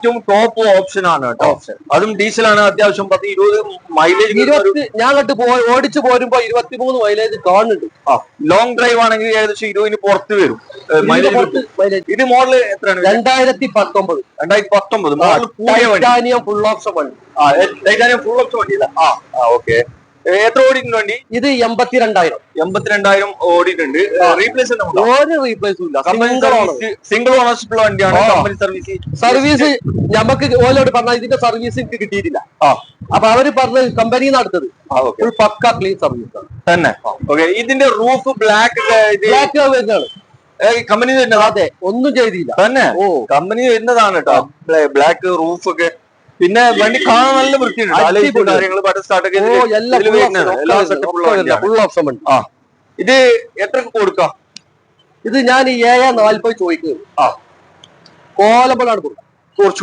ഏറ്റവും top option ആണ് കേട്ടോ. അതും ഡീസലാണ്. അത്യാവശ്യം 10-20 മൈലേജ്. ഞാൻ ഓടിച്ചു പോരുമ്പോ 23 മൈലേജ് കാണുന്നുണ്ട്. ലോങ് ഡ്രൈവ് ആണെങ്കിൽ ഏകദേശം 20 പുറത്ത് വരും മൈലേജ്. ഇത് മോഡൽ എത്രയാണ്? 2019 മോഡൽ കൂടിയ വണ്ടി. ഫുൾ ഓപ്ഷൻ വണ്ടി. ടൈറ്റാനിയം ഫുൾ ഓപ്ഷൻ വണ്ടി. ഓക്കെ. എത്ര ഓടിയിട്ടുണ്ട് വണ്ടി? ഇത് 82,000 ഓടിയിട്ടുണ്ട്. റീപ്ലേസ് ഒരു റീപ്ലേസും ഇല്ല. സിംഗിൾ ഓണർഷിപ്പ് വണ്ടിയാണ്. കമ്പനി സർവീസ് നമുക്ക് ഓലോട് പറഞ്ഞാൽ ഇതിന്റെ സർവീസ് എനിക്ക് കിട്ടിയിട്ടില്ല. അപ്പൊ അവര് പറഞ്ഞത് കമ്പനി നടത്തത് ഫുൾ പക്ക ക്ലീൻ സർവീസ് ആണ് തന്നെ. ഓക്കെ. ഇതിന്റെ റൂഫ് ബ്ലാക്ക് വരുന്നതാണ്. കമ്പനി അതെ, ഒന്നും ചെയ്തില്ല തന്നെ. കമ്പനി വരുന്നതാണ് കേട്ടോ ബ്ലാക്ക് റൂഫ് ഒക്കെ. പിന്നെ വണ്ടി കാണാൻ നല്ല വൃത്തിയുണ്ട്. ഇത് എത്ര കൊടുക്കാം? ഇത് ഞാൻ 740 ചോദിക്കുന്നത്. കോലമ്പളാണ് കൊടുക്കുക. കുറച്ചു